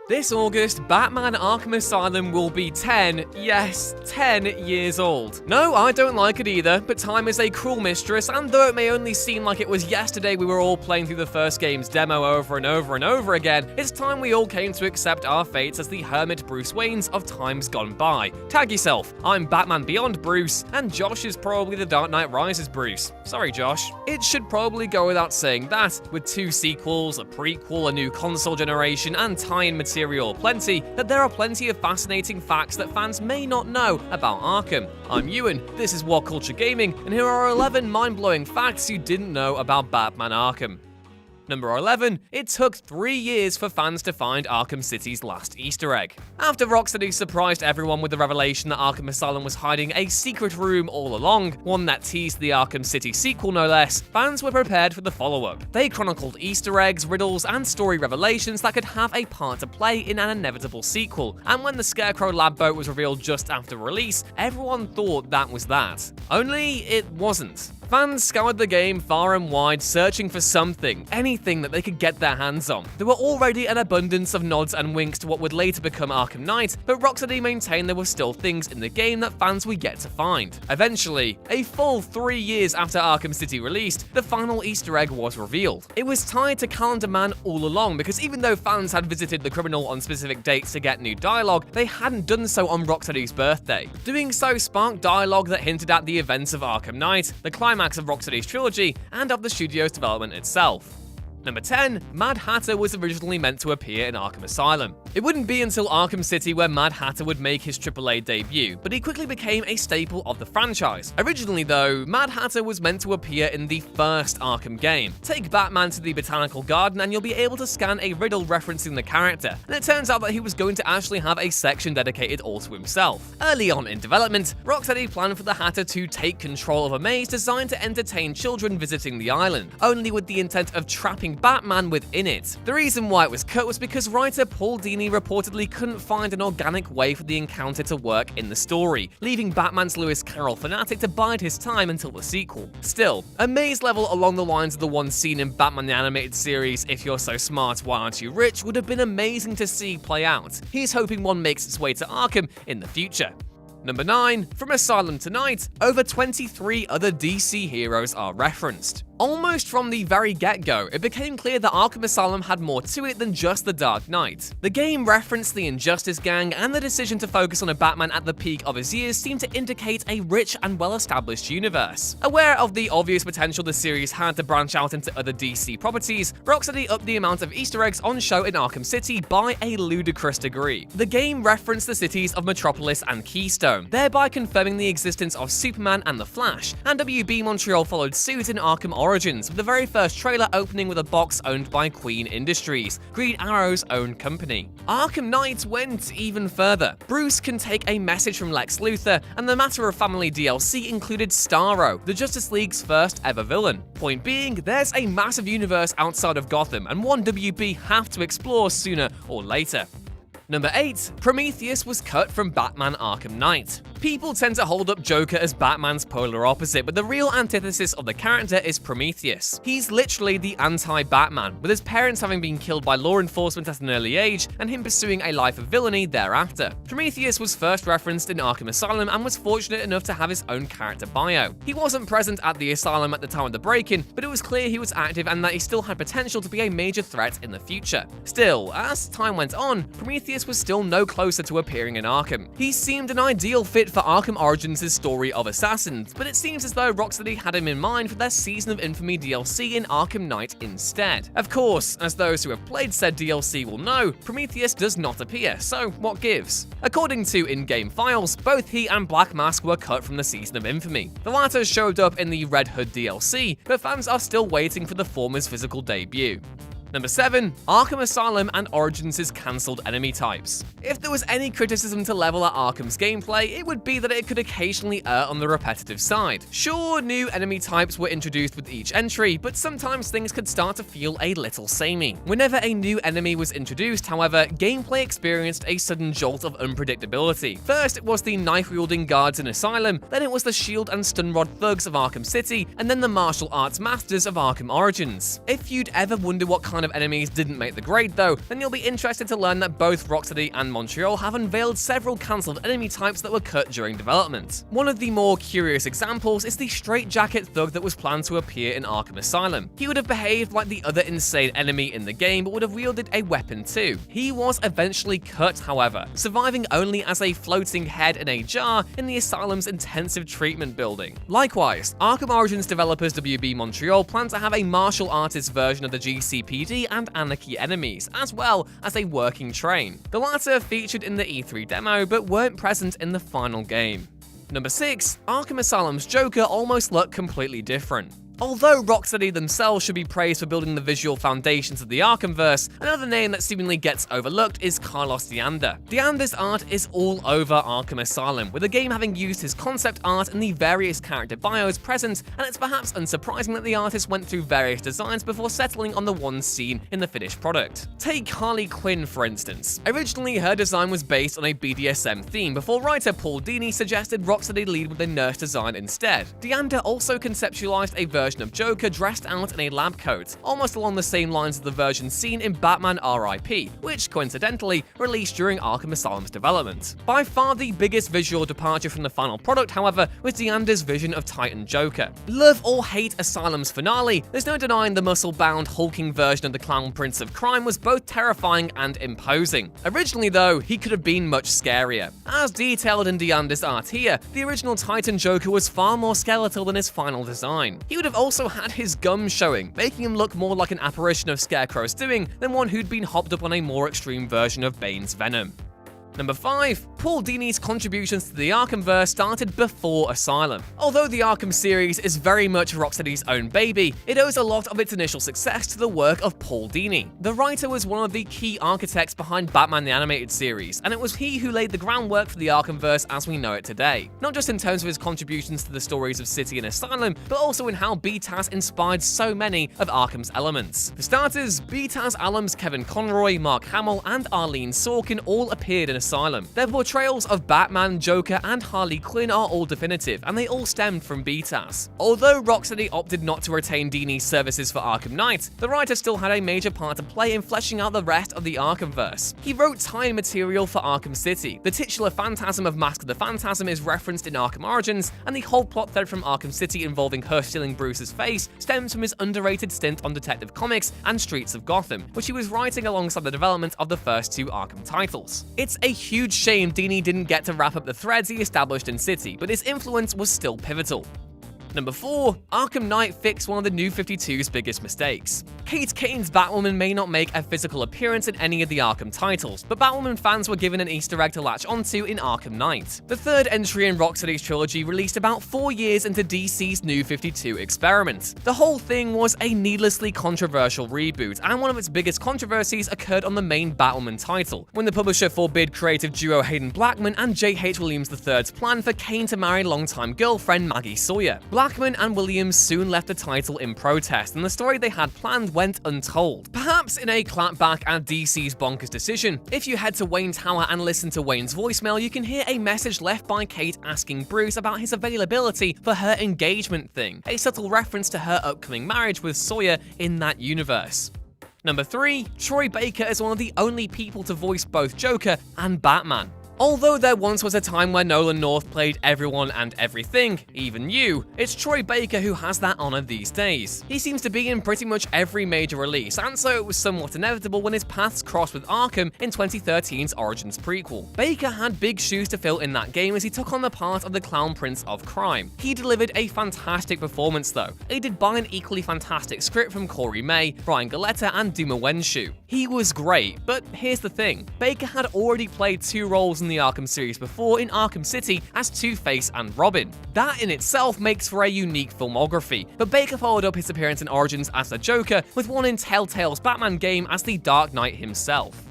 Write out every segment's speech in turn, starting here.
This August, Batman Arkham Asylum will be 10 years old. No, I don't like it either, but time is a cruel mistress, and though it may only seem like it was yesterday we were all playing through the first game's demo over and over and over again, it's time we all came to accept our fates as the hermit Bruce Waynes of times gone by. Tag yourself, I'm Batman Beyond Bruce, and Josh is probably the Dark Knight Rises Bruce. Sorry, Josh. It should probably go without saying that, with 2 sequels, a prequel, a new console generation, and tie-in material plenty, that there are plenty of fascinating facts that fans may not know about Arkham. I'm Ewan, this is WhatCulture Gaming, and here are 11 mind-blowing facts you didn't know about Batman Arkham. Number 11, it took 3 years for fans to find Arkham City's last Easter egg. After Rocksteady surprised everyone with the revelation that Arkham Asylum was hiding a secret room all along, one that teased the Arkham City sequel no less, fans were prepared for the follow-up. They chronicled Easter eggs, riddles, and story revelations that could have a part to play in an inevitable sequel, and when the Scarecrow lab boat was revealed just after release, everyone thought that was that. Only it wasn't. Fans scoured the game far and wide, searching for something, anything that they could get their hands on. There were already an abundance of nods and winks to what would later become Arkham Knight, but Rocksteady maintained there were still things in the game that fans were yet to find. Eventually, a full 3 years after Arkham City released, the final Easter egg was revealed. It was tied to Calendar Man all along, because even though fans had visited the criminal on specific dates to get new dialogue, they hadn't done so on Rocksteady's birthday. Doing so sparked dialogue that hinted at the events of Arkham Knight, the climax of Rocksteady's trilogy, and of the studio's development itself. Number 10, Mad Hatter was originally meant to appear in Arkham Asylum. It wouldn't be until Arkham City where Mad Hatter would make his AAA debut, but he quickly became a staple of the franchise. Originally though, Mad Hatter was meant to appear in the first Arkham game. Take Batman to the Botanical Garden and you'll be able to scan a riddle referencing the character, and it turns out that he was going to actually have a section dedicated all to himself. Early on in development, Rocksteady planned for the Hatter to take control of a maze designed to entertain children visiting the island, only with the intent of trapping Batman within it. The reason why it was cut was because writer Paul Dini reportedly couldn't find an organic way for the encounter to work in the story, leaving Batman's Lewis Carroll fanatic to bide his time until the sequel. Still, a maze level along the lines of the one seen in Batman the Animated Series If You're So Smart, Why Aren't You Rich would have been amazing to see play out. He's hoping one makes its way to Arkham in the future. Number 9, from Asylum to Night, over 23 other DC heroes are referenced. Almost from the very get-go, it became clear that Arkham Asylum had more to it than just the Dark Knight. The game referenced the Injustice Gang, and the decision to focus on a Batman at the peak of his years seemed to indicate a rich and well-established universe. Aware of the obvious potential the series had to branch out into other DC properties, Rocksteady upped the amount of Easter eggs on show in Arkham City by a ludicrous degree. The game referenced the cities of Metropolis and Keystone, thereby confirming the existence of Superman and the Flash, and WB Montreal followed suit in Arkham Origins, with the very first trailer opening with a box owned by Queen Industries, Green Arrow's own company. Arkham Knight went even further. Bruce can take a message from Lex Luthor, and the Matter of Family DLC included Starro, the Justice League's first ever villain. Point being, there's a massive universe outside of Gotham, and one WB have to explore sooner or later. Number 8, Prometheus was cut from Batman Arkham Knight. People tend to hold up Joker as Batman's polar opposite, but the real antithesis of the character is Prometheus. He's literally the anti-Batman, with his parents having been killed by law enforcement at an early age, and him pursuing a life of villainy thereafter. Prometheus was first referenced in Arkham Asylum and was fortunate enough to have his own character bio. He wasn't present at the asylum at the time of the break-in, but it was clear he was active and that he still had potential to be a major threat in the future. Still, as time went on, Prometheus was still no closer to appearing in Arkham. He seemed an ideal fit for Arkham Origins' story of assassins, but it seems as though Rocksteady had him in mind for their Season of Infamy DLC in Arkham Knight instead. Of course, as those who have played said DLC will know, Prometheus does not appear, so what gives? According to in-game files, both he and Black Mask were cut from the Season of Infamy. The latter showed up in the Red Hood DLC, but fans are still waiting for the former's physical debut. Number 7. Arkham Asylum and Origins' cancelled enemy types. If there was any criticism to level at Arkham's gameplay, it would be that it could occasionally err on the repetitive side. Sure, new enemy types were introduced with each entry, but sometimes things could start to feel a little samey. Whenever a new enemy was introduced, however, gameplay experienced a sudden jolt of unpredictability. First, it was the knife-wielding guards in Asylum, then it was the shield and stun rod thugs of Arkham City, and then the martial arts masters of Arkham Origins. If you'd ever wonder what kind of enemies didn't make the grade though, then you'll be interested to learn that both Rocksteady and Montreal have unveiled several cancelled enemy types that were cut during development. One of the more curious examples is the straitjacket thug that was planned to appear in Arkham Asylum. He would have behaved like the other insane enemy in the game, but would have wielded a weapon too. He was eventually cut, however, surviving only as a floating head in a jar in the Asylum's intensive treatment building. Likewise, Arkham Origins developers WB Montreal plan to have a martial artist version of the GCPD and Anarchy enemies, as well as a working train. The latter featured in the E3 demo, but weren't present in the final game. Number 6. Arkham Asylum's Joker almost looked completely different. Although Rocksteady themselves should be praised for building the visual foundations of the ARKHAMVERSE, another name that seemingly gets overlooked is Carlos D'Anda. D'Anda's art is all over Arkham Asylum, with the game having used his concept art in the various character bios present, and it's perhaps unsurprising that the artist went through various designs before settling on the one seen in the finished product. Take Harley Quinn, for instance. Originally, her design was based on a BDSM theme, before writer Paul Dini suggested Rocksteady lead with a nurse design instead. D'Anda also conceptualized a version of Joker dressed out in a lab coat, almost along the same lines as the version seen in Batman R.I.P., which coincidentally released during Arkham Asylum's development. By far the biggest visual departure from the final product, however, was D'Anda's vision of Titan Joker. Love or hate Asylum's finale, there's no denying the muscle-bound, hulking version of the Clown Prince of Crime was both terrifying and imposing. Originally though, he could have been much scarier. As detailed in D'Anda's art here, the original Titan Joker was far more skeletal than his final design. He would have also had his gums showing, making him look more like an apparition of Scarecrow's doing than one who'd been hopped up on a more extreme version of Bane's venom. Number 5. Paul Dini's contributions to the ARKHAMVERSE started before Asylum. Although the Arkham series is very much Rocksteady's own baby, it owes a lot of its initial success to the work of Paul Dini. The writer was one of the key architects behind Batman the Animated Series, and it was he who laid the groundwork for the ARKHAMVERSE as we know it today. Not just in terms of his contributions to the stories of City and Asylum, but also in how BTAS inspired so many of Arkham's elements. For starters, BTAS alums Kevin Conroy, Mark Hamill, and Arlene Sorkin all appeared in Asylum. Their portrayals of Batman, Joker, and Harley Quinn are all definitive, and they all stemmed from BTAS. Although Rocksteady opted not to retain Dini's services for Arkham Knight, the writer still had a major part to play in fleshing out the rest of the ARKHAMVERSE. He wrote tie-in material for Arkham City. The titular phantasm of Mask of the Phantasm is referenced in Arkham Origins, and the whole plot thread from Arkham City involving her stealing Bruce's face stems from his underrated stint on Detective Comics and Streets of Gotham, which he was writing alongside the development of the first two Arkham titles. It's a huge shame Dini didn't get to wrap up the threads he established in City, but his influence was still pivotal. Number 4. Arkham Knight fixed one of the New 52's biggest mistakes. Kate Kane's Batwoman may not make a physical appearance in any of the Arkham titles, but Batwoman fans were given an Easter egg to latch onto in Arkham Knight. The third entry in Rocksteady's trilogy released about 4 years into DC's New 52 experiment. The whole thing was a needlessly controversial reboot, and one of its biggest controversies occurred on the main Batwoman title, when the publisher forbid creative duo Hayden Blackman and J.H. Williams III's plan for Kane to marry longtime girlfriend Maggie Sawyer. Blackman and Williams soon left the title in protest, and the story they had planned went untold. Perhaps in a clapback at DC's bonkers decision, if you head to Wayne Tower and listen to Wayne's voicemail, you can hear a message left by Kate asking Bruce about his availability for her engagement thing, a subtle reference to her upcoming marriage with Sawyer in that universe. Number 3. Troy Baker is one of the only people to voice both Joker and Batman. Although there once was a time where Nolan North played everyone and everything, even you, it's Troy Baker who has that honor these days. He seems to be in pretty much every major release, and so it was somewhat inevitable when his paths crossed with Arkham in 2013's Origins prequel. Baker had big shoes to fill in that game as he took on the part of the Clown Prince of Crime. He delivered a fantastic performance though, aided by an equally fantastic script from Corey May, Brian Galetta, and Duma Wenshu. He was great, but here's the thing, Baker had already played 2 roles in the the Arkham series before in Arkham City as Two-Face and Robin. That in itself makes for a unique filmography, but Baker followed up his appearance in Origins as the Joker with one in Telltale's Batman game as the Dark Knight himself.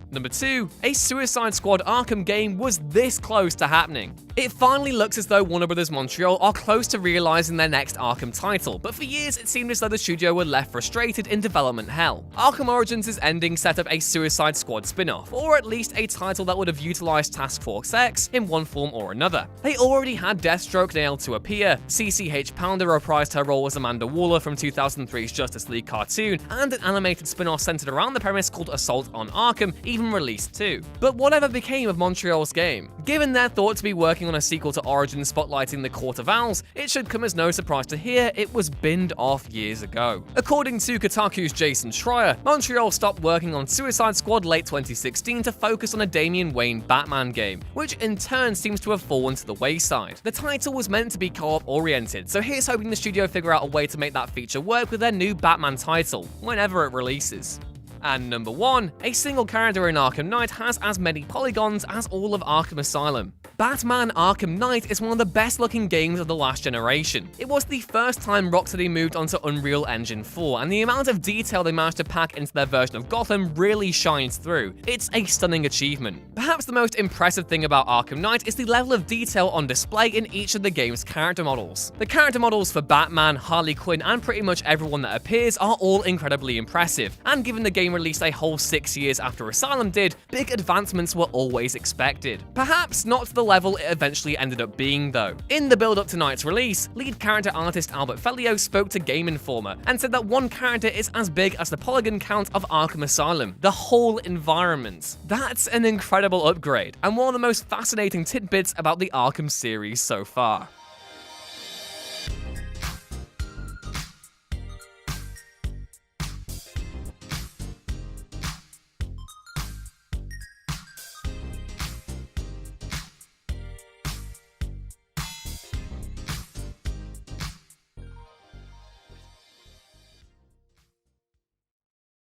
Number 2, a Suicide Squad Arkham game was this close to happening. It finally looks as though Warner Bros. Montreal are close to realizing their next Arkham title, but for years it seemed as though the studio were left frustrated in development hell. Arkham Origins' ending set up a Suicide Squad spin-off, or at least a title that would have utilized Task Force X in one form or another. They already had Deathstroke nailed to appear, CCH Pounder reprised her role as Amanda Waller from 2003's Justice League cartoon, and an animated spin-off centered around the premise called Assault on Arkham even released too. But whatever became of Montreal's game? Given they're thought to be working on a sequel to Origins spotlighting the Court of Owls, it should come as no surprise to hear it was binned off years ago. According to Kotaku's Jason Schreier, Montreal stopped working on Suicide Squad late 2016 to focus on a Damian Wayne Batman game, which in turn seems to have fallen to the wayside. The title was meant to be co-op oriented, so here's hoping the studio figure out a way to make that feature work with their new Batman title, whenever it releases. And number 1, a single character in Arkham Knight has as many polygons as all of Arkham Asylum. Batman Arkham Knight is one of the best looking games of the last generation. It was the first time Rocksteady moved onto Unreal Engine 4, and the amount of detail they managed to pack into their version of Gotham really shines through. It's a stunning achievement. Perhaps the most impressive thing about Arkham Knight is the level of detail on display in each of the game's character models. The character models for Batman, Harley Quinn, and pretty much everyone that appears are all incredibly impressive, and given the game released a whole 6 years after Asylum did, big advancements were always expected. Perhaps not to the level it eventually ended up being though. In the build-up to Knight's release, lead character artist Albert Fellio spoke to Game Informer and said that one character is as big as the polygon count of Arkham Asylum, the whole environment. That's an incredible upgrade, and one of the most fascinating tidbits about the Arkham series so far.